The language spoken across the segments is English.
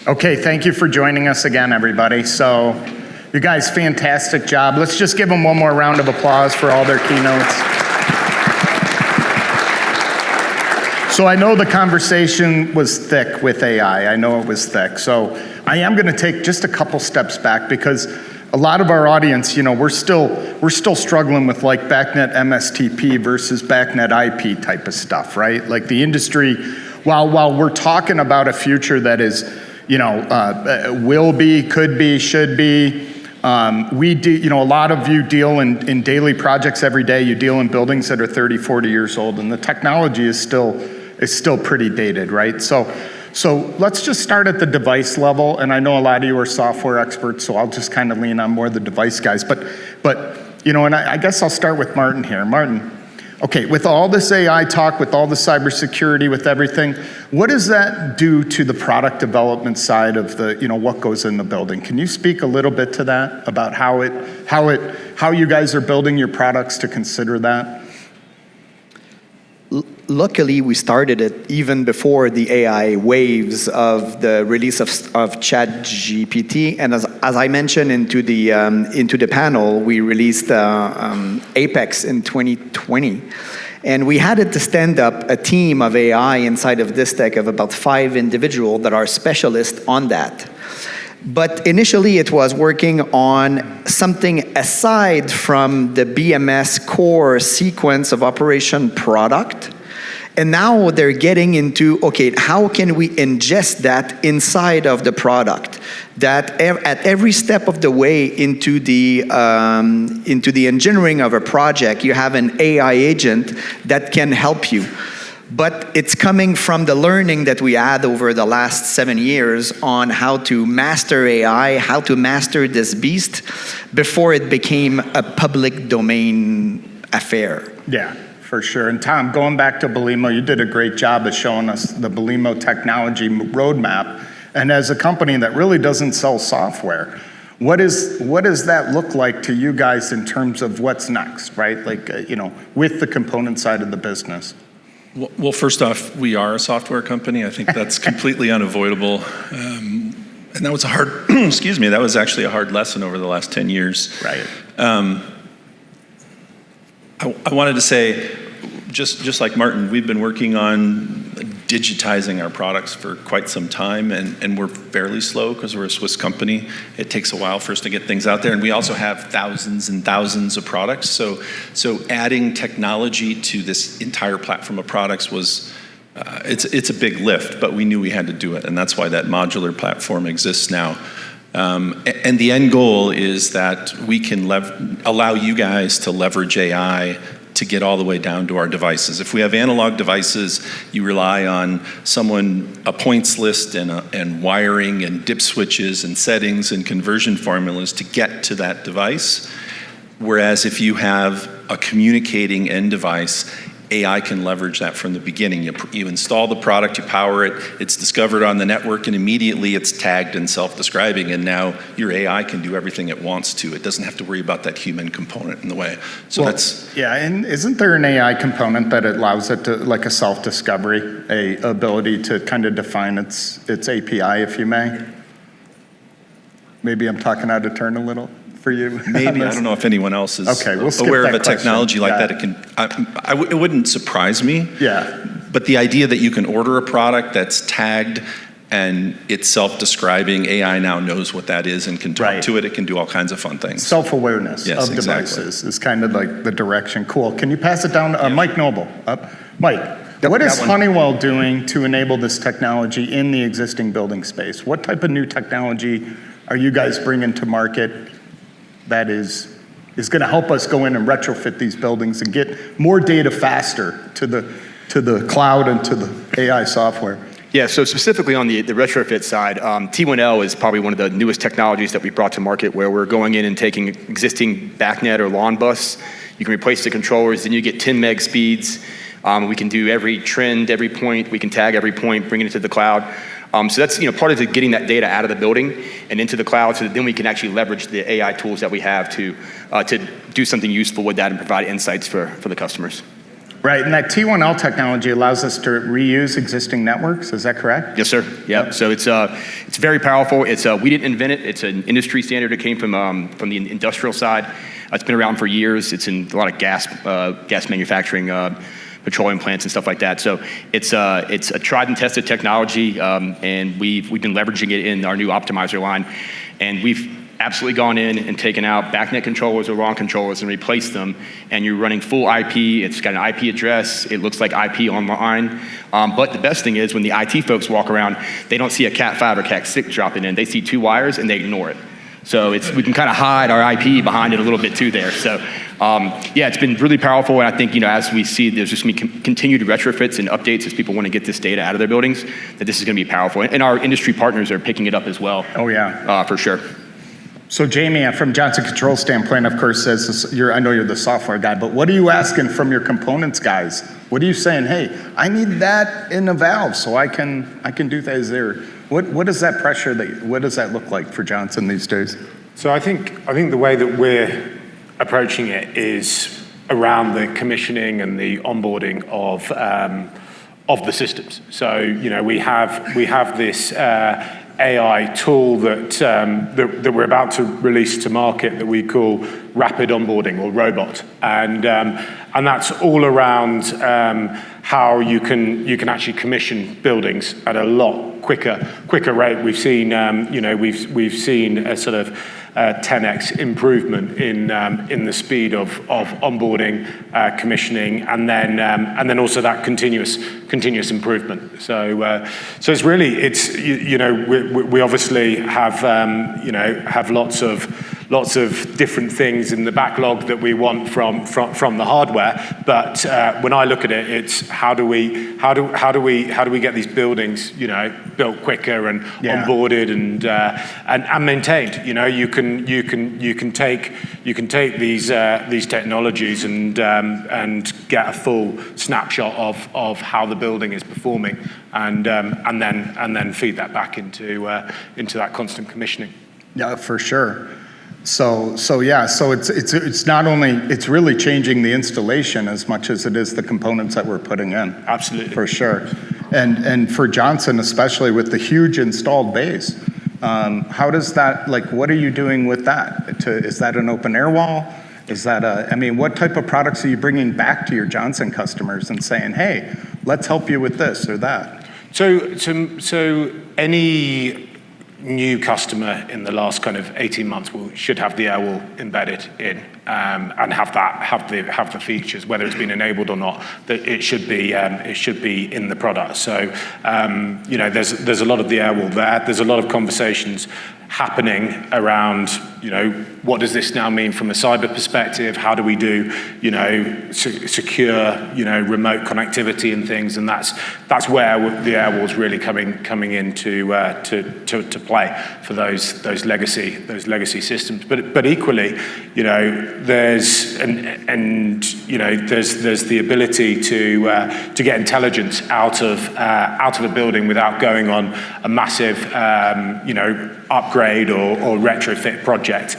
Okay, thank you for joining us again, everybody. So, you guys, fantastic job. Let's just give them one more round of applause for all their keynotes. So I know the conversation was thick with AI. I know it was thick. So I am going to take just a couple steps back because a lot of our audience, we're still struggling with like BACnet MSTP versus BACnet IP type of stuff, right? Like the industry, while we're talking about a future that is, will be, could be, should be. We do, a lot of you deal in daily projects every day. You deal in buildings that are 30, 40 years old, and the technology is still pretty dated, right? So let's just start at the device level, and I know a lot of you are software experts, so I'll just kind of lean on more the device guys. But and I guess I'll start with Martin here. Martin, okay, with all this AI talk, with all the cybersecurity, with everything, what does that do to the product development side of the, what goes in the building? Can you speak a little bit to that, about how you guys are building your products to consider that? Luckily, we started it even before the AI waves of the release of ChatGPT, and as I mentioned into the panel, we released Apex in 2020, and we had to stand up a team of AI inside of Distech of about 5 individuals that are specialists on that. But initially, it was working on something aside from the BMS core sequence of operation product. And now they're getting into, okay, how can we ingest that inside of the product? That at every step of the way into the engineering of a project, you have an AI agent that can help you. But it's coming from the learning that we had over the last 7 years on how to master AI, how to master this beast before it became a public domain affair. Yeah, for sure. And Tom, going back to Belimo, you did a great job of showing us the Belimo technology roadmap. And as a company that really doesn't sell software, what does that look like to you guys in terms of what's next, right? Like, with the component side of the business? Well, first off, we are a software company. I think that's completely unavoidable. And that was that was actually a hard lesson over the last 10 years. Right. I wanted to say, just like Martin, we've been working on digitizing our products for quite some time, and we're fairly slow because we're a Swiss company. It takes a while for us to get things out there, and we also have thousands and thousands of products. So adding technology to this entire platform of products was, it's a big lift, but we knew we had to do it, and that's why that modular platform exists now. And the end goal is that we can allow you guys to leverage AI to get all the way down to our devices. If we have analog devices, you rely on a points list and wiring and dip switches and settings and conversion formulas to get to that device. Whereas if you have a communicating end device, AI can leverage that from the beginning. You install the product, you power it, it's discovered on the network, and immediately it's tagged and self-describing, and now your AI can do everything it wants to. It doesn't have to worry about that human component in the way. So yeah, and isn't there an AI component that allows it to, like a self-discovery, a ability to kind of define its API, if you may? Maybe I'm talking out of turn a little for you. Maybe. I don't know if anyone else is aware of a technology like that. It wouldn't surprise me. Yeah. But the idea that you can order a product that's tagged and it's self-describing, AI now knows what that is and can talk to it. It can do all kinds of fun things. Self-awareness of devices is kind of like the direction. Cool. Can you pass it down to Mike Noble? Mike, what is Honeywell doing to enable this technology in the existing building space? What type of new technology are you guys bringing to market that is going to help us go in and retrofit these buildings and get more data faster to the cloud and to the AI software? Yeah, so specifically on the retrofit side, T1L is probably one of the newest technologies that we brought to market, where we're going in and taking existing BACnet or LAN bus. You can replace the controllers, then you get 10 meg speeds. We can do every trend, every point. We can tag every point, bring it into the cloud. So that's part of getting that data out of the building and into the cloud, so that then we can actually leverage the AI tools that we have to do something useful with that and provide insights for the customers. Right, and that T1L technology allows us to reuse existing networks, is that correct? Yes, sir. Yeah. So it's very powerful. We didn't invent it. It's an industry standard. It came from the industrial side. It's been around for years. It's in a lot of gas manufacturing, petroleum plants and stuff like that. So it's a tried and tested technology, and we've been leveraging it in our new optimizer line, and we've absolutely gone in and taken out backnet controllers or RON controllers and replaced them, and you're running full IP. It's got an IP address. It looks like IP online. But the best thing is when the IT folks walk around, they don't see a Cat5 or Cat6 dropping in. They see 2 wires and they ignore it. So we can kind of hide our IP behind it a little bit too there. So yeah, it's been really powerful, and I think as we see there's just going to be continued retrofits and updates as people want to get this data out of their buildings, that this is going to be powerful. And our industry partners are picking it up as well. Oh yeah. For sure. So Jamie, from Johnson Controls standpoint, of course, I know you're the software guy, but what are you asking from your components guys? What are you saying? Hey, I need that in a valve so I can do that. What is that pressure? What does that look like for Johnson these days? So I think the way that we're approaching it is around the commissioning and the onboarding of the systems. So we have this AI tool that we're about to release to market that we call Rapid Onboarding, or Robot, and that's all around how you can actually commission buildings at a lot quicker rate. We've seen we've seen a sort of 10x improvement in the speed of onboarding, commissioning, and then also that continuous improvement. So it's really we obviously have lots of different things in the backlog that we want from the hardware. But when I look at it, it's how do we get these buildings built quicker and onboarded and maintained. You can take these technologies and get a full snapshot of how the building is performing, and then feed that back into that constant commissioning. Yeah, for sure. So it's not only, it's really changing the installation as much as it is the components that we're putting in. Absolutely. For sure. And for Johnson, especially with the huge installed base, how does that, what are you doing with that? Is that an open air wall? Is that what type of products are you bringing back to your Johnson customers and saying, hey, let's help you with this or that? So any new customer in the last kind of 18 months should have the air wall embedded in, and have the features, whether it's been enabled or not, that it should be in the product. So there's a lot of the air wall there. There's a lot of conversations happening around what does this now mean from a cyber perspective? How do we do secure remote connectivity and things? And that's where the air wall's really coming into to play for those legacy systems. But equally, there's there's the ability to get intelligence out of a building without going on a massive upgrade or retrofit project,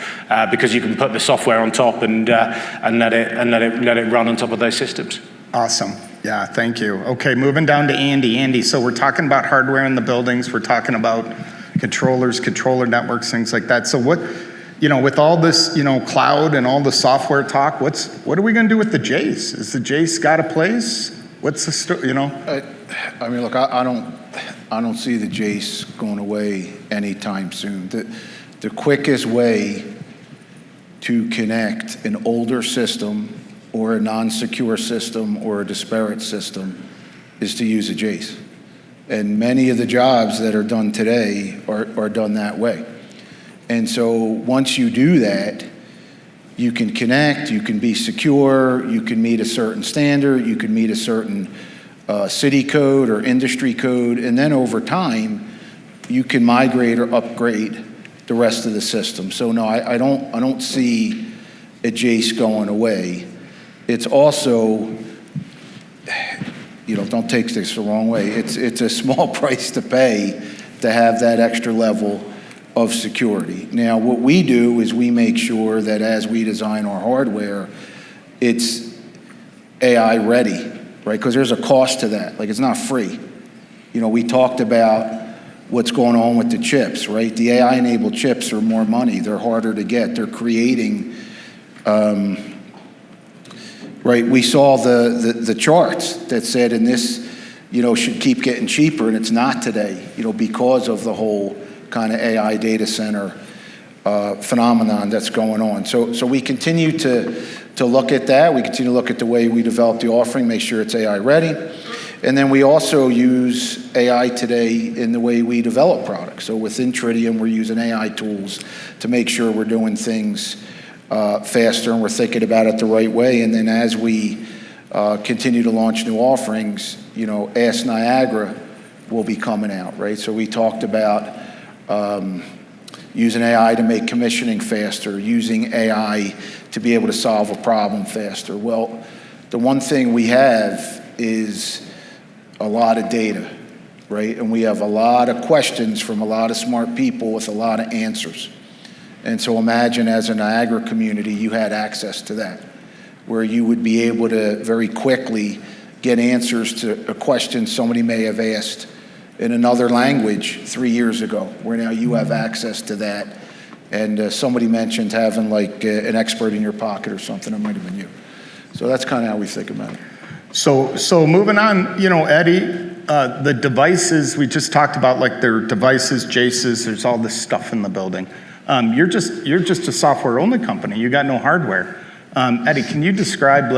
because you can put the software on top and let it run on top of those systems. Awesome. Yeah, thank you. Okay, moving down to Andy. Andy, so we're talking about hardware in the buildings. We're talking about controllers, controller networks, things like that. So what, with all this, cloud and all the software talk, what are we going to do with the Jace? Is the Jace got a place? What's the Look, I don't see the Jace going away anytime soon. The quickest way to connect an older system or a non-secure system or a disparate system is to use a Jace. And many of the jobs that are done today are done that way. And so once you do that, you can connect, you can be secure, you can meet a certain standard, you can meet a certain city code or industry code, and then over time, you can migrate or upgrade the rest of the system. So no, I don't see a Jace going away. It's also, don't take this the wrong way, it's a small price to pay to have that extra level of security. Now, what we do is we make sure that as we design our hardware, it's AI ready. right? Because there's a cost to that. Like, it's not free. You know, we talked about what's going on with the chips, right? The AI-enabled chips are more money. They're harder to get. They're creating, right? We saw the charts that said, and this, you know, should keep getting cheaper, and it's not today, you know, because of the whole kind of AI data center phenomenon that's going on. So we continue to look at that. We continue to look at the way we develop the offering, make sure it's AI ready. And then we also use AI today in the way we develop products. So within Tridium, we're using AI tools to make sure we're doing things faster and we're thinking about it the right way. And then as we continue to launch new offerings, you know, Ask Niagara will be coming out, right? So we talked about using AI to make commissioning faster, using AI to be able to solve a problem faster. Well, the one thing we have is a lot of data, right? And we have a lot of questions from a lot of smart people with a lot of answers. And so imagine as a Niagara community, you had access to that, where you would be able to very quickly get answers to a question somebody may have asked in another language 3 years ago, where now you have access to that. And somebody mentioned having like an expert in your pocket or something. It might have been you. So that's kind of how we think about it. So moving on, you know, Eddie, the devices, we just talked about like their devices, Jaces, there's all this stuff in the building. You're just a software-only company. You got no hardware. Eddie, can you describe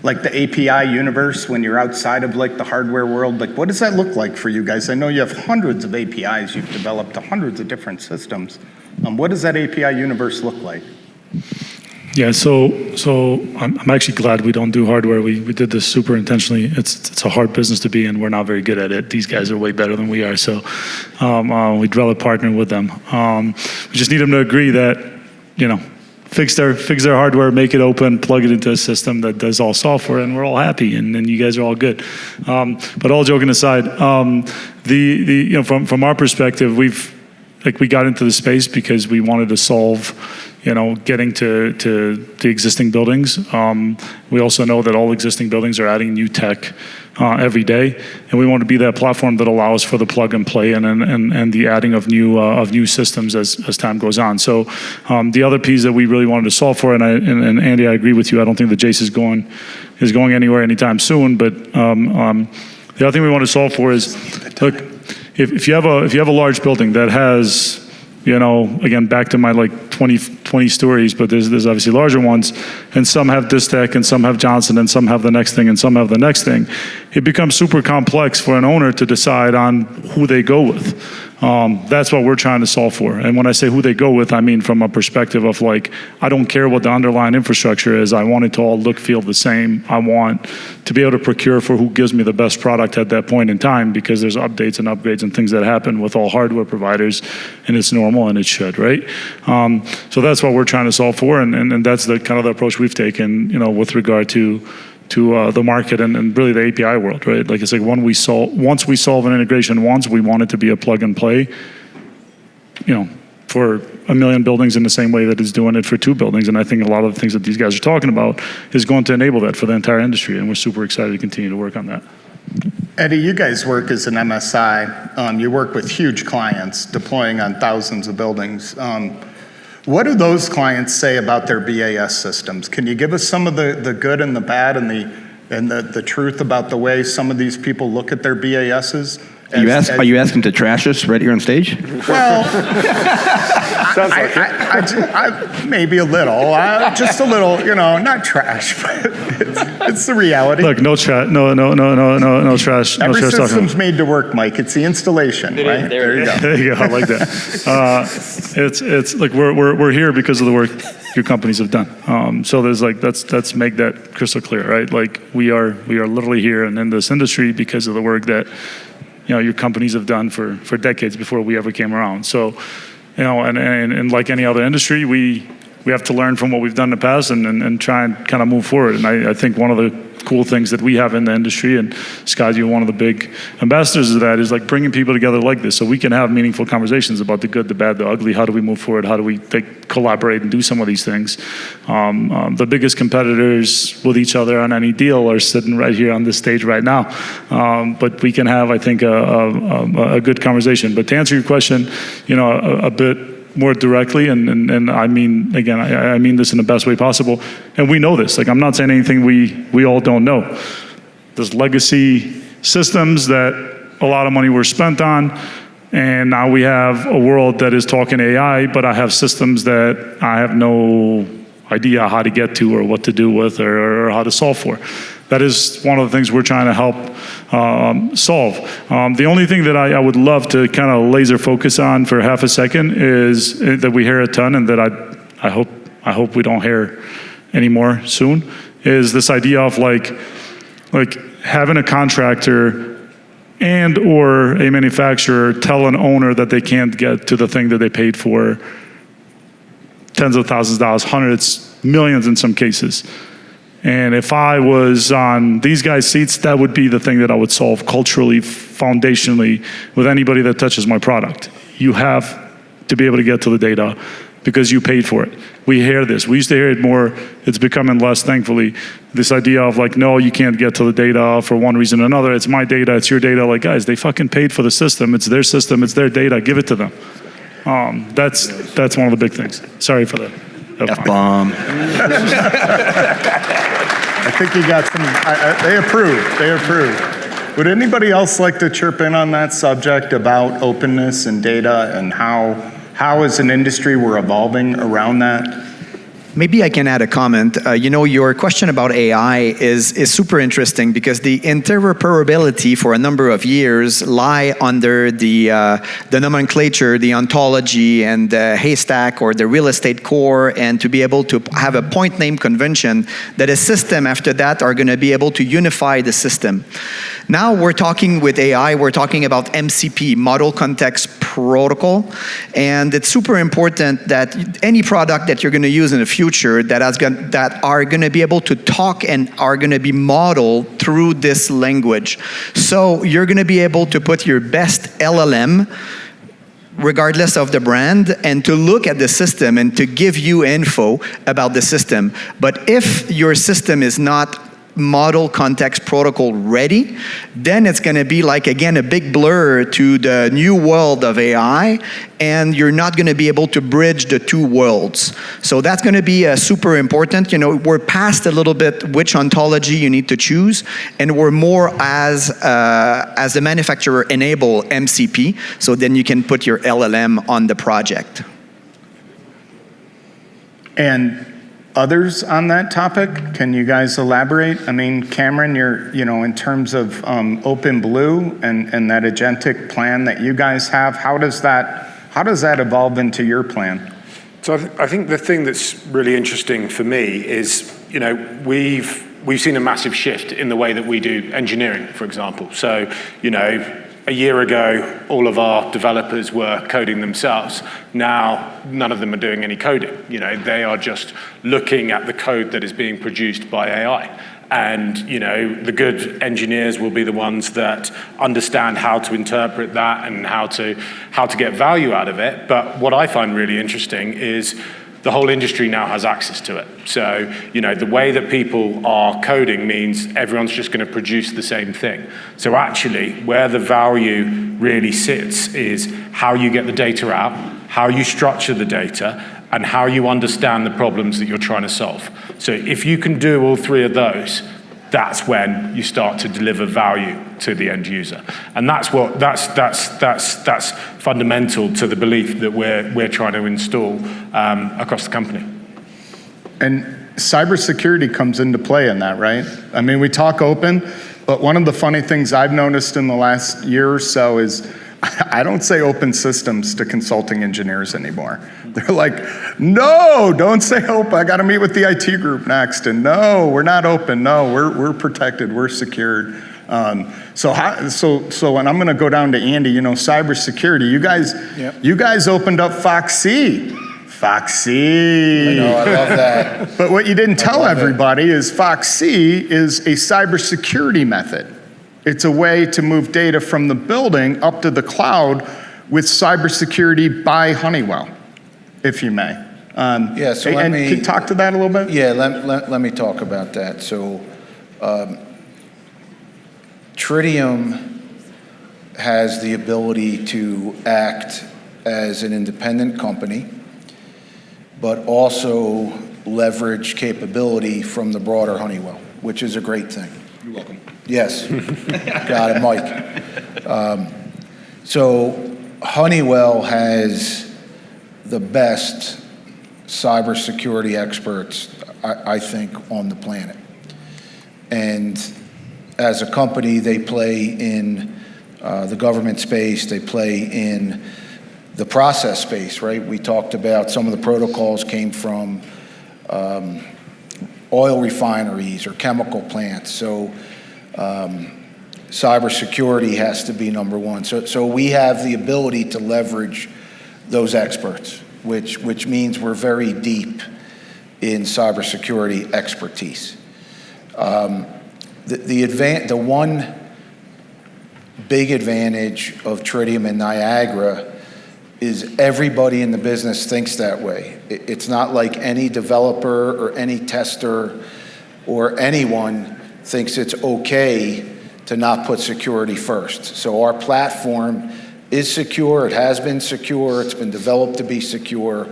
like the API universe when you're outside of like the hardware world? Like, what does that look like for you guys? I know you have hundreds of APIs. You've developed to hundreds of different systems. What does that API universe look like? Yeah, so I'm actually glad we don't do hardware. We did this super intentionally. It's a hard business to be in. We're not very good at it. These guys are way better than we are. So we'd rather partner with them. We just need them to agree that, you know, fix their hardware, make it open, plug it into a system that does all software, and we're all happy, and then you guys are all good. But all joking aside, you know, from our perspective, we got into the space because we wanted to solve, you know, getting to the existing buildings. We also know that all existing buildings are adding new tech every day, and we want to be that platform that allows for the plug and play and the adding of new systems as time goes on. So the other piece that we really wanted to solve for, and Andy, I agree with you. I don't think the Jace is going anywhere anytime soon. But the other thing we want to solve for is, look, if you have a large building that has, you know, again, back to my like 20 stories, but there's obviously larger ones, and some have Distech, and some have Johnson, and some have the next thing, and some have the next thing. It becomes super complex for an owner to decide on who they go with. That's what we're trying to solve for. And when I say who they go with, I mean from a perspective of like, I don't care what the underlying infrastructure is. I want it to all look, feel the same. I want to be able to procure for who gives me the best product at that point in time, because there's updates and upgrades and things that happen with all hardware providers, and it's normal and it should, right? So that's what we're trying to solve for, and that's the kind of the approach we've taken, you know, with regard to the market and really the API world, right? Like it's like once we solve an integration once, we want it to be a plug and play, you know, for 1 million buildings in the same way that it's doing it for 2 buildings. And I think a lot of the things that these guys are talking about is going to enable that for the entire industry, and we're super excited to continue to work on that. Eddie, you guys work as an MSI. You work with huge clients deploying on thousands of buildings. What do those clients say about their BAS systems? Can you give us some of the good and the bad and the truth about the way some of these people look at their BASs? Are you asking to trash us right here on stage? Well, I maybe a little, just a little, you know, not trash, but it's the reality. Look, no trash, no trash. Every no trash system's made to work, Mike. It's the installation, right? There you go. There you go. I like that. It's like we're here because of the work your companies have done. So there's like let's make that crystal clear, right? Like we are literally here and in this industry because of the work that, you know, your companies have done for decades before we ever came around. So, you know, and like any other industry, we we have to learn from what we've done in the past and try and kind of move forward. And I think one of the cool things that we have in the industry, and Scott, you're one of the big ambassadors of that, is like bringing people together like this so we can have meaningful conversations about the good, the bad, the ugly. How do we move forward? How do we collaborate and do some of these things? The biggest competitors with each other on any deal are sitting right here on this stage right now. But we can have, I think, a good conversation. But to answer your question, a bit more directly, and I mean, again, I mean this in the best way possible, and we know this. Like, I'm not saying anything we all don't know. There's legacy systems that a lot of money were spent on, and now we have a world that is talking AI, but I have systems that I have no idea how to get to or what to do with or how to solve for. That is one of the things we're trying to help solve. The only thing that I would love to kind of laser focus on for half a second is that we hear a ton, and that I hope we don't hear anymore soon, is this idea of like having a contractor and or a manufacturer tell an owner that they can't get to the thing that they paid for tens of thousands of dollars, hundreds, millions in some cases. And if I was on these guys' seats, that would be the thing that I would solve culturally, foundationally, with anybody that touches my product. You have to be able to get to the data because you paid for it. We hear this. We used to hear it more. It's becoming less, thankfully. This idea of like, no, you can't get to the data for one reason or another. It's my data. It's your data. Like, guys, they fucking paid for the system. It's their system. It's their data. Give it to them. That's one of the big things. Sorry for that. F-bomb. I think you got some, they approve. Would anybody else like to chirp in on that subject about openness and data and how as an industry we're evolving around that? Maybe I can add a comment. Your question about AI is super interesting because the interoperability for a number of years lie under the nomenclature, the ontology, and the haystack or the real estate core, and to be able to have a point name convention that a system after that are going to be able to unify the system. Now we're talking with AI, we're talking about MCP, Model Context Protocol, and it's super important that any product that you're going to use in the future that are going to be able to talk and are going to be modeled through this language. So you're going to be able to put your best LLM regardless of the brand, and to look at the system and to give you info about the system. But if your system is not Model Context Protocol ready, then it's going to be like, again, a big blur to the new world of AI, and you're not going to be able to bridge the two worlds. So that's going to be super important. We're past a little bit which ontology you need to choose, and we're more as the manufacturer enable MCP, so then you can put your LLM on the project. And others on that topic, can you guys elaborate? I mean, Cameron, you're, in terms of OpenBlue and that agentic plan that you guys have, how does that evolve into your plan? So I think the thing that's really interesting for me is, we've seen a massive shift in the way that we do engineering, for example. So, a year ago, all of our developers were coding themselves. Now, none of them are doing any coding. They are just looking at the code that is being produced by AI. And, the good engineers will be the ones that understand how to interpret that and how to get value out of it. But what I find really interesting is the whole industry now has access to it. So, the way that people are coding means everyone's just going to produce the same thing. So actually, where the value really sits is how you get the data out, how you structure the data, and how you understand the problems that you're trying to solve. So if you can do all three of those, that's when you start to deliver value to the end user. And that's fundamental to the belief that we're trying to install across the company. And cybersecurity comes into play in that, right? I mean, we talk open, but one of the funny things I've noticed in the last year or so is I don't say open systems to consulting engineers anymore. They're like, no, don't say open. I got to meet with the IT group next. And no, we're not open. No, we're protected. We're secured. So when I'm going to go down to Andy, cybersecurity. You guys opened up Foxy Foxy. I know, I love that. But what you didn't tell love it. everybody is Foxy is a cybersecurity method. It's a way to move data from the building up to the cloud with cybersecurity by Honeywell, if you may. Yeah, so and can you talk to that a little bit? Yeah, let me talk about that. So, Tridium has the ability to act as an independent company, but also leverage capability from the broader Honeywell, which is a great thing. You're welcome. Yes, got it, Mike. So Honeywell has the best cybersecurity experts, I think, on the planet. And as a company, they play in the government space, they play in the process space, right? We talked about some of the protocols came from oil refineries or chemical plants. So cybersecurity has to be number one. So we have the ability to leverage those experts, which means we're very deep in cybersecurity expertise. The one big advantage of Tridium and Niagara is everybody in the business thinks that way. It's not like any developer or any tester or anyone thinks it's okay to not put security first. So our platform is secure, it has been secure, it's been developed to be secure.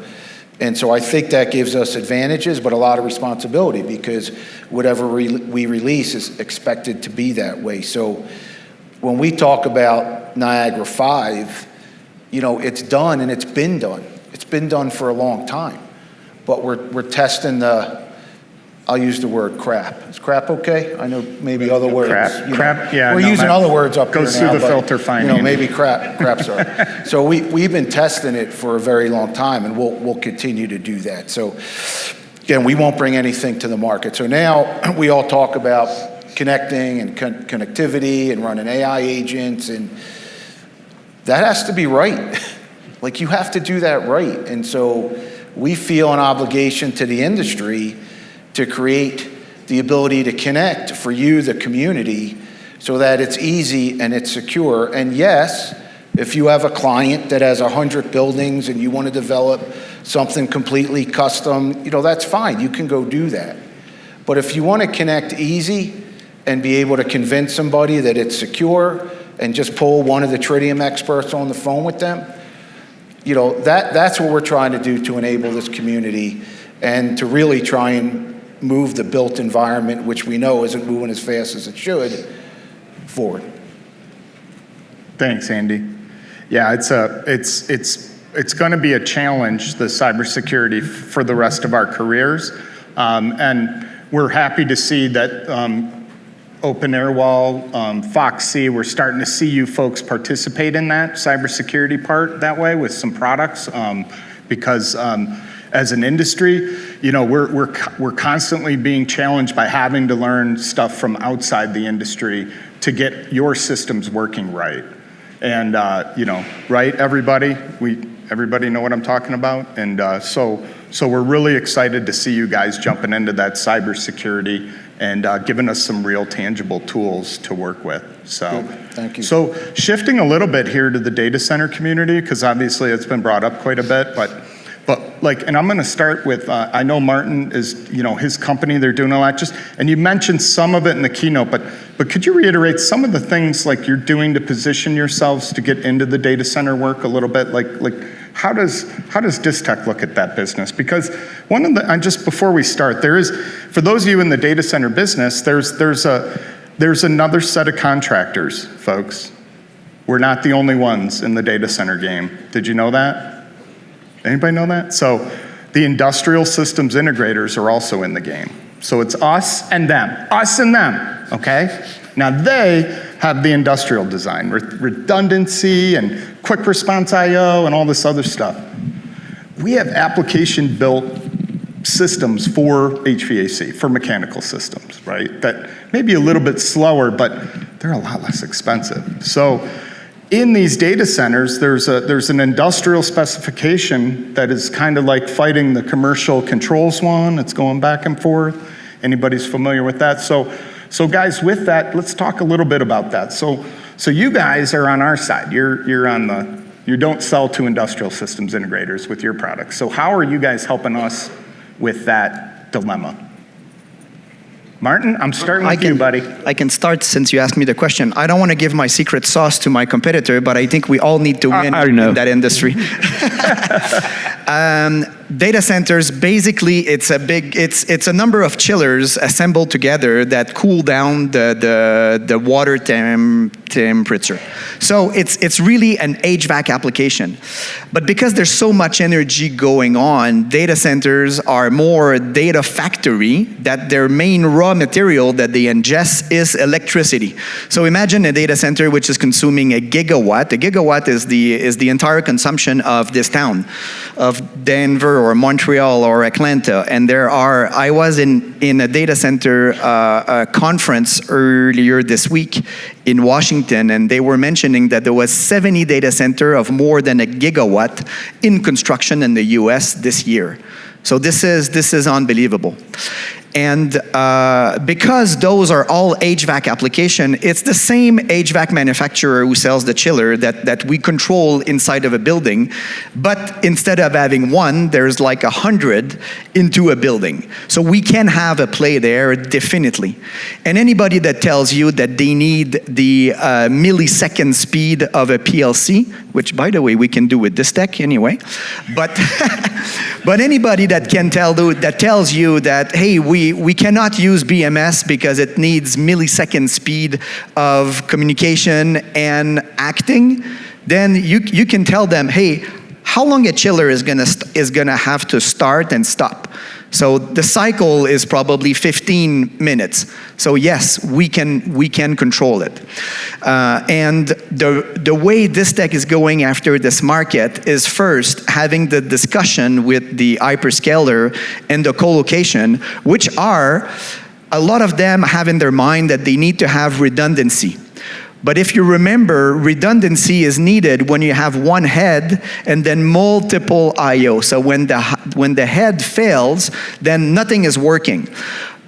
And so I think that gives us advantages, but a lot of responsibility because whatever we release is expected to be that way. So when we talk about Niagara 5, you know, it's done and it's been done. It's been done for a long time. But we're testing I'll use the word crap. Is crap okay? I know maybe other words. Crap, yeah. We're using other words up here now. Goes through the filter fine. You know, maybe crap's all right. So we've been testing it for a very long time, and we'll continue to do that. So again, we won't bring anything to the market. So now we all talk about connecting and connectivity and running AI agents, and that has to be right. Like, you have to do that right. And so we feel an obligation to the industry to create the ability to connect for you, the community, so that it's easy and it's secure. And yes, if you have a client that has 100 buildings and you want to develop something completely custom, you know, that's fine. You can go do that. But if you want to connect easy and be able to convince somebody that it's secure and just pull one of the Tridium experts on the phone with them, you know, that's what we're trying to do to enable this community and to really try and move the built environment, which we know isn't moving as fast as it should, forward. Thanks, Andy. Yeah, it's going to be a challenge, the cybersecurity, for the rest of our careers, and we're happy to see that Open Airwall, Foxy, we're starting to see you folks participate in that cybersecurity part that way with some products, because as an industry, you know, we're constantly being challenged by having to learn stuff from outside the industry to get your systems working right. And you know, right, everybody know what I'm talking about. And so we're really excited to see you guys jumping into that cybersecurity and giving us some real tangible tools to work with. So good. Thank you. So shifting a little bit here to the data center community, because obviously it's been brought up quite a bit, but like, and I'm going to start with, I know Martin is, you know, his company, they're doing a lot, and you mentioned some of it in the keynote, but could you reiterate some of the things like you're doing to position yourselves to get into the data center work a little bit? Like how does Distech look at that business? Because one of the, and just before we start, there is, for those of you in the data center business, there's another set of contractors, folks. We're not the only ones in the data center game. Did you know that? Anybody know that? So the industrial systems integrators are also in the game. So it's us and them, okay? Now they have the industrial design, redundancy and quick response IO and all this other stuff. We have application built systems for HVAC, for mechanical systems, right? That may be a little bit slower, but they're a lot less expensive. So in these data centers, there's an industrial specification that is kind of like fighting the commercial controls one. It's going back and forth. Anybody's familiar with that? So guys, with that, let's talk a little bit about that. So you guys are on our side. You don't sell to industrial systems integrators with your products. So how are you guys helping us with that dilemma? Martin, I'm starting with you, buddy. I can start since you asked me the question. I don't want to give my secret sauce to my competitor, but I think we all need to win in that industry. Data centers, basically, it's a number of chillers assembled together that cool down the water temperature. So it's really an HVAC application. But because there's so much energy going on, data centers are more data factory, that their main raw material that they ingest is electricity. So imagine a data center which is consuming a gigawatt. A gigawatt is the entire consumption of this town, of Denver or Montreal or Atlanta. And I was in a data center conference earlier this week in Washington, and they were mentioning that there was 70 data center of more than a gigawatt in construction in the US this year. So this is unbelievable. And because those are all HVAC application, it's the same HVAC manufacturer who sells the chiller that we control inside of a building, but instead of having one, there's like 100 into a building. So we can have a play there, definitely. And anybody that tells you that they need the millisecond speed of a PLC, which by the way, we can do with Distech anyway, but anybody that tells you that, hey, we cannot use BMS because it needs millisecond speed of communication and acting, then you can tell them, hey, how long a chiller is gonna have to start and stop. So the cycle is probably 15 minutes. So yes, we can control it. And the way Distech is going after this market is first having the discussion with the hyperscaler and the co-location, which are, a lot of them have in their mind that they need to have redundancy. But if you remember, redundancy is needed when you have one head and then multiple I/O. So when the head fails, then nothing is working.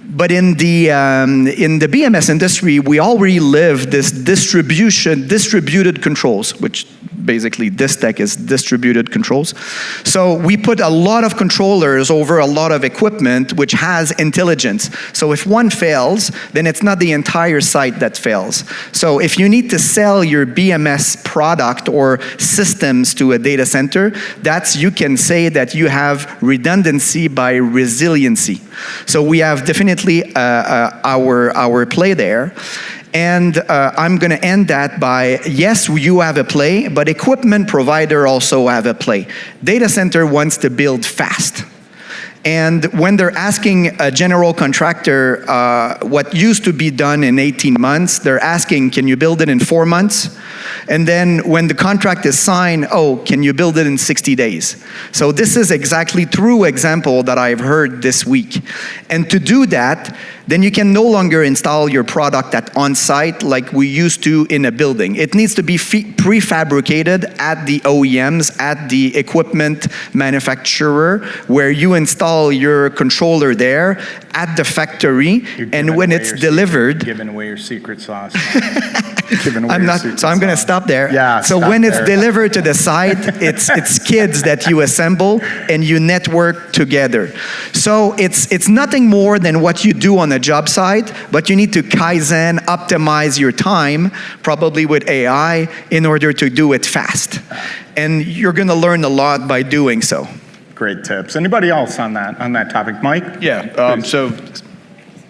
But in the BMS industry, we already live this distributed controls, which basically Distech is distributed controls. So we put a lot of controllers over a lot of equipment which has intelligence. So if one fails, then it's not the entire site that fails. So if you need to sell your BMS product or systems to a data center, you can say that you have redundancy by resiliency. So we have definitely our play there. And I'm going to end that by, yes, you have a play, but equipment provider also have a play. Data center wants to build fast. And when they're asking a general contractor what used to be done in 18 months, they're asking, can you build it in 4 months? And then when the contract is signed, oh, can you build it in 60 days? So this is exactly true example that I've heard this week. And to do that, then you can no longer install your product at on-site like we used to in a building. It needs to be prefabricated at the OEMs, at the equipment manufacturer, where you install your controller there at the factory, and when it's delivered... Giving away your secret sauce. I'm going to stop there. Yeah, so when it's delivered to the site, it's skids that you assemble and you network together. So it's nothing more than what you do on a job site, but you need to Kaizen, optimize your time, probably with AI, in order to do it fast. And you're going to learn a lot by doing so. Great tips. Anybody else on that topic? Mike? Yeah, so is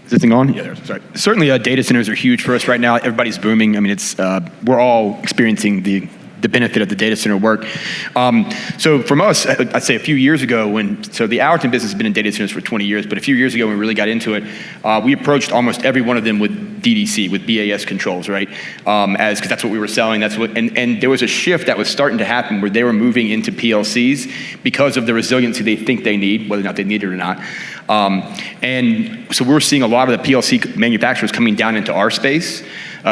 this thing on? Yeah, there. Sorry. Certainly data centers are huge for us right now. Everybody's booming. I mean, we're all experiencing the benefit of the data center work. So from us, I'd say a few years ago so the Allerton business has been in data centers for 20 years, but a few years ago when we really got into it, we approached almost every one of them with DDC, with BAS controls, right? Because that's what we were selling. And there was a shift that was starting to happen where they were moving into PLCs because of the resiliency they think they need, whether or not they need it or not. And so we're seeing a lot of the PLC manufacturers coming down into our space.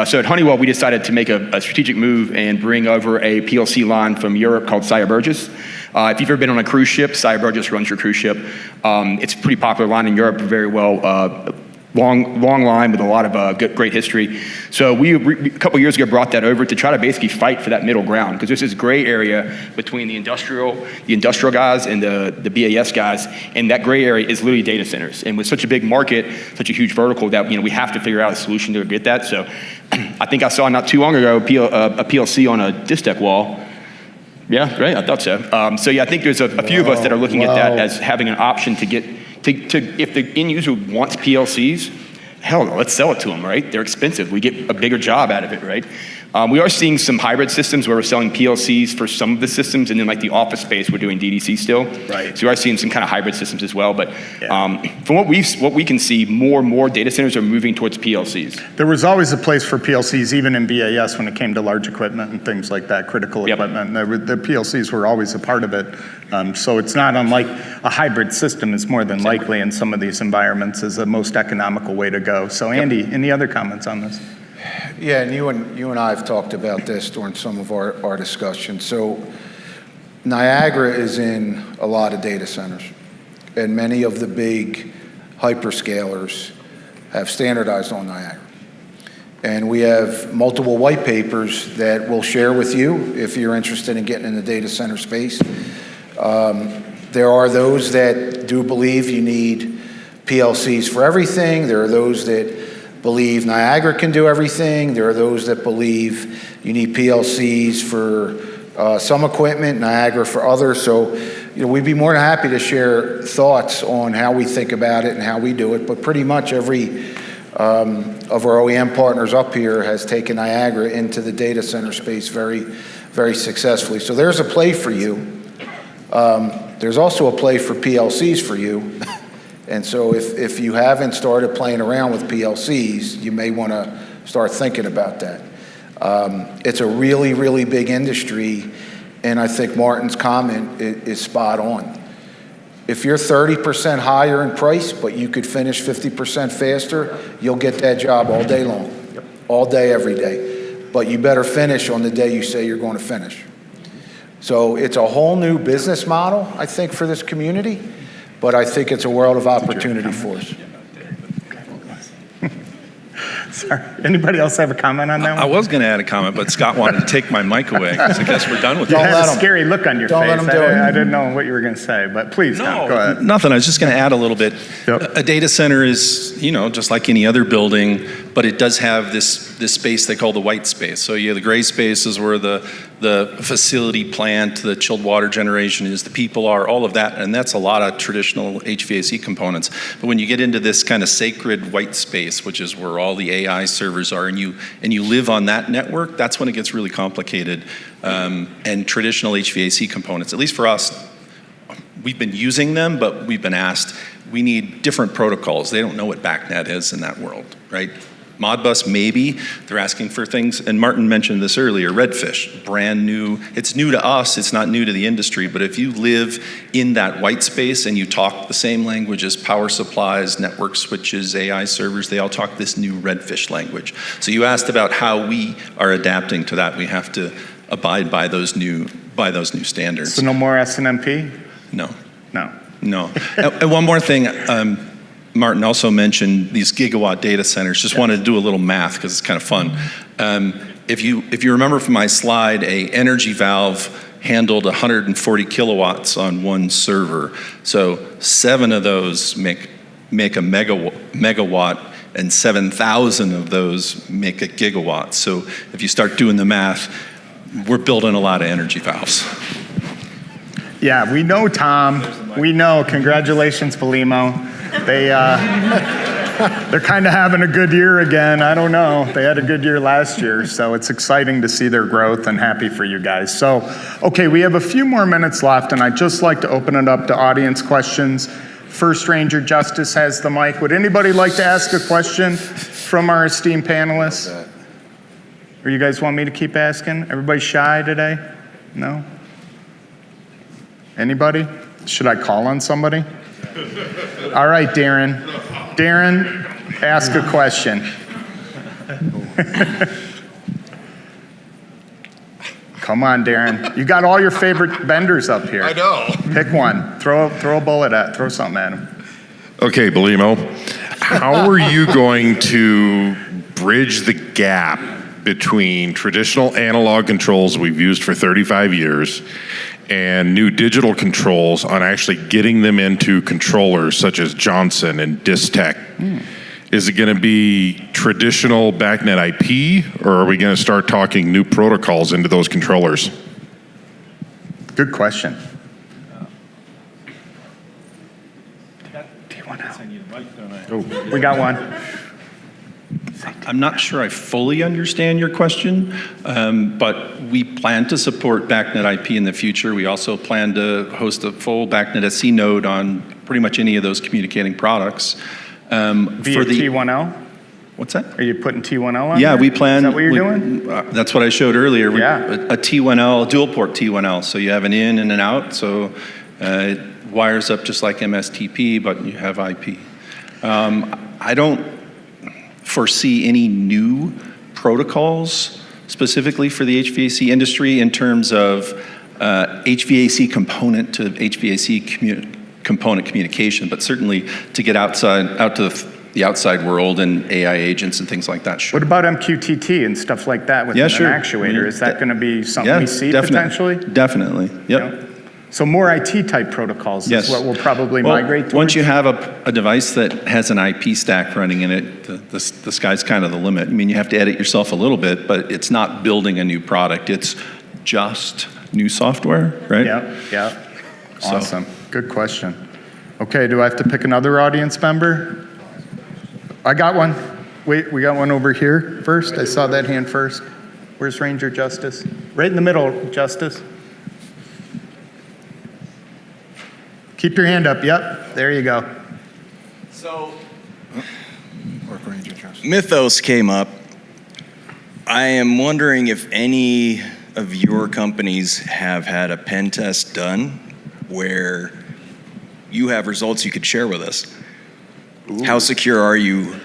So at Honeywell, we decided to make a strategic move and bring over a PLC line from Europe called Sire Burgess. If you've ever been on a cruise ship, Sire Burgess runs your cruise ship. It's a pretty popular line in Europe, very well, long line with a lot of great history. So we a couple years ago brought that over to try to basically fight for that middle ground, because there's this gray area between the industrial guys and the BAS guys, and that gray area is literally data centers. And with such a big market, such a huge vertical, that we have to figure out a solution to get that. So I think I saw not too long ago a PLC on a Distech wall. Yeah, right. I thought so. So yeah, I think there's a few of us that are looking at that as having an option to get if the end user wants PLCs, hell, let's sell it to them, right? They're expensive. We get a bigger job out of it, right? We are seeing some hybrid systems where we're selling PLCs for some of the systems, and then like the office space, we're doing DDC still. Right. So we are seeing some kind of hybrid systems as well. But from what we can see, more and more data centers are moving towards PLCs. There was always a place for PLCs, even in BAS, when it came to large equipment and things like that, critical equipment. The PLCs were always a part of it. So it's not unlike a hybrid system is more than likely in some of these environments is the most economical way to go. So Andy, any other comments on this? Yeah, and you and I have talked about this during some of our discussions. So Niagara is in a lot of data centers, and many of the big hyperscalers have standardized on Niagara. And we have multiple white papers that we'll share with you if you're interested in getting in the data center space. There are those that do believe you need PLCs for everything. There are those that believe Niagara can do everything. There are those that believe you need PLCs for some equipment, Niagara for others. So, we'd be more than happy to share thoughts on how we think about it and how we do it. But pretty much every of our OEM partners up here has taken Niagara into the data center space very, very successfully. So there's a play for you. There's also a play for PLCs for you. And so if you haven't started playing around with PLCs, you may want to start thinking about that. It's a really, really big industry, and I think Martin's comment is spot on. If you're 30% higher in price, but you could finish 50% faster, you'll get that job all day long, all day, every day. But you better finish on the day you say you're going to finish. So it's a whole new business model, I think, for this community. But I think it's a world of opportunity for us. Sorry. Anybody else have a comment on that one? I was going to add a comment, but Scott wanted to take my mic away, because I guess we're done with You that. had a scary look on your face. Let him do it. I didn't know what you were going to say, but please, Tom, go ahead. Nothing. I was just going to add a little bit. Yep. A data center is, just like any other building, but it does have this space they call the white space. So you have the gray space is where the facility plant, the chilled water generation is, the people are, all of that, and that's a lot of traditional HVAC components. But when you get into this kind of sacred white space, which is where all the AI servers are, and you live on that network, that's when it gets really complicated. And traditional HVAC components, at least for us, we've been using them, but we've been asked, we need different protocols. They don't know what BACnet is in that world, right? Modbus, maybe. They're asking for things, and Martin mentioned this earlier, Redfish, brand new. It's new to us, it's not new to the industry, but if you live in that white space and you talk the same language as power supplies, network switches, AI servers, they all talk this new Redfish language. So you asked about how we are adapting to that. We have to abide by those new standards. So no more SNMP? No. No. And one more thing, Martin also mentioned these gigawatt data centers. Just wanted to do a little math because it's kind of fun. If you remember from my slide, a energy valve handled 140 kilowatts on one server. So 7 of those make a megawatt, and 7,000 of those make a gigawatt. So if you start doing the math, we're building a lot of energy valves. Yeah, we know, Tom. We know. Congratulations, Belimo. They're kind of having a good year again. I don't know. They had a good year last year, so it's exciting to see their growth and happy for you guys. So, okay, we have a few more minutes left, and I'd just like to open it up to audience questions. First Ranger Justice has the mic. Would anybody like to ask a question from our esteemed panelists? Or you guys want me to keep asking? Everybody shy today? No? Anybody? Should I call on somebody? All right, Darren. Darren, ask a question. Come on, Darren. You got all your favorite vendors up here. I know. Pick one. Throw a bullet at. Throw something at him. Okay, Belimo, how are you going to bridge the gap between traditional analog controls we've used for 35 years and new digital controls on actually getting them into controllers such as Johnson and Distech? Is it going to be traditional BACnet IP, or are we going to start talking new protocols into those controllers? Good question. Oh, we got one. I'm not sure I fully understand your question, but we plan to support BACnet IP in the future. We also plan to host a full BACnet SC node on pretty much any of those communicating products. Via T1L? What's that? Are you putting T1L on Yeah, there? we plan. Is that what you're doing? That's what I showed earlier. Yeah. A T1L, dual port T1L. So you have an in and an out. So it wires up just like MSTP, but you have IP. I don't foresee any new protocols specifically for the HVAC industry in terms of HVAC component to HVAC component communication, but certainly to get out to the outside world and AI agents and things like that. Sure. What about MQTT and stuff like that with an actuator? Is that going to be something we see potentially? Definitely. Yep. Yeah. So more IT type protocols is what we'll probably migrate towards? Once you have a device that has an IP stack running in it, the sky's kind of the limit. I mean, you have to edit yourself a little bit, but it's not building a new product. It's just new software, right? Yeah. Awesome. Good question. Okay, do I have to pick another audience member? I got one. Wait, we got one over here first. I saw that hand first. Where's Ranger Justice? Right in the middle, Justice. Keep your hand up. Yep, there you go. So, Mythos came up. I am wondering if any of your companies have had a pen test done where you have results you could share with us. Ooh. How secure are you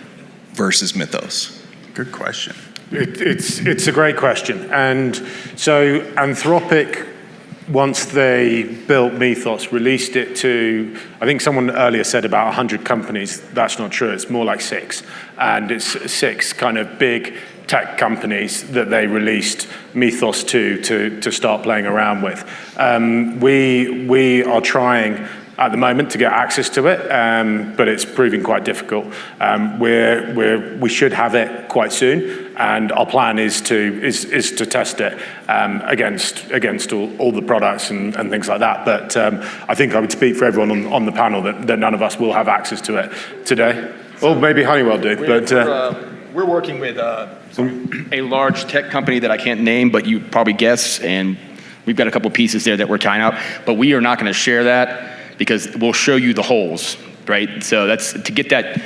versus Mythos? Good question. It's a great question. And so Anthropic, once they built Mythos, released it to, I think someone earlier said about 100 companies. That's not true. It's more like 6. And it's 6 kind of big tech companies that they released Mythos to start playing around with. We are trying at the moment to get access to it, but it's proving quite difficult. We should have it quite soon, and our plan is to test it against all the products and things like that. But I think I would speak for everyone on the panel that none of us will have access to it today. Well, maybe Honeywell do, but we're working with a large tech company that I can't name, but you probably guess, and we've got a couple pieces there that we're tying up, but we are not going to share that because we'll show you the holes, right? So that's to get that,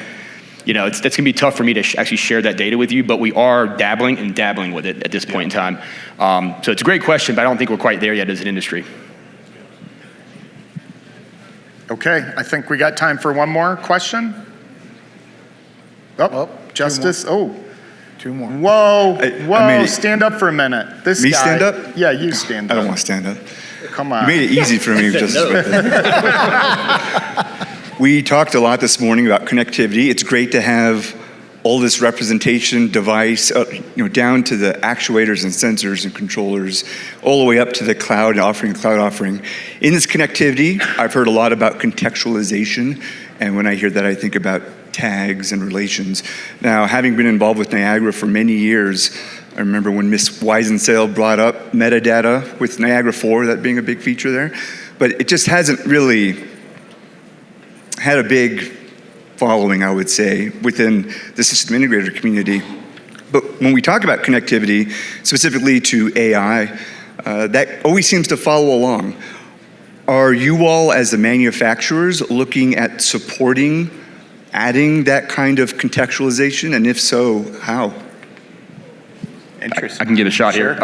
that's going to be tough for me to actually share that data with you, but we are dabbling with it at this point in time. So it's a great question, but I don't think we're quite there yet as an industry. Okay, I think we got time for one more question. Justice. Two more. Whoa, stand up for a minute. This Me guy. stand up? Yeah, you stand up. I don't want to stand up. Come on. You made it easy for me. We talked a lot this morning about connectivity. It's great to have all this representation device, down to the actuators and sensors and controllers, all the way up to the cloud offering. In this connectivity, I've heard a lot about contextualization, and when I hear that, I think about tags and relations. Now, having been involved with Niagara for many years, I remember when Ms. Weisensail brought up metadata with Niagara 4, that being a big feature there, but it just hasn't really had a big following, I would say, within the system integrator community. But when we talk about connectivity, specifically to AI, that always seems to follow along. Are you all, as the manufacturers, looking at supporting adding that kind of contextualization, and if so, how? Interesting. I can give a shot here.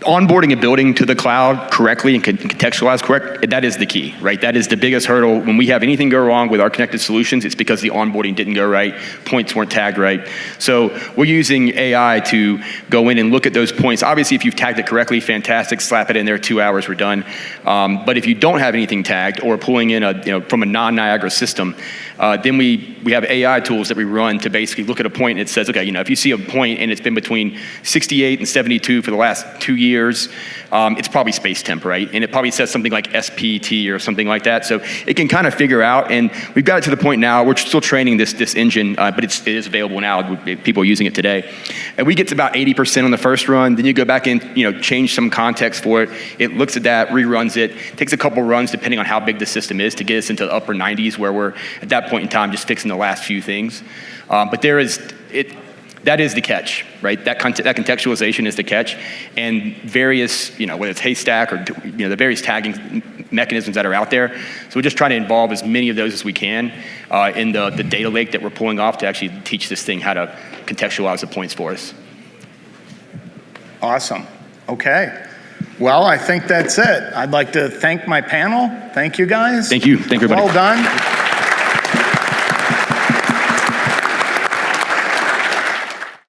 onboarding a building to the cloud correctly and contextualized correct, that is the key, right? That is the biggest hurdle. When we have anything go wrong with our connected solutions, it's because the onboarding didn't go right, points weren't tagged right. So we're using AI to go in and look at those points. Obviously, if you've tagged it correctly, fantastic, slap it in there, 2 hours, we're done. But if you don't have anything tagged or pulling in from a non-Niagara system, then we have AI tools that we run to basically look at a point and it says, okay, if you see a point and it's been between 68 and 72 for the last 2 years, it's probably space temp, right? And it probably says something like SPT or something like that. So it can kind of figure out, and we've got it to the point now, we're still training this engine, but it is available now. People are using it today. And we get to about 80% on the first run, then you go back and change some context for it. It looks at that, reruns it, takes a couple runs depending on how big the system is to get us into the upper 90s where we're at that point in time just fixing the last few things. But that is the catch, right? That contextualization is the catch, and various, whether it's Haystack or the various tagging mechanisms that are out there. So we're just trying to involve as many of those as we can in the data lake that we're pulling off to actually teach this thing how to contextualize the points for us. Awesome. Okay. Well, I think that's it. I'd like to thank my panel. Thank you, guys. Thank you. Thank you, everybody. Well done.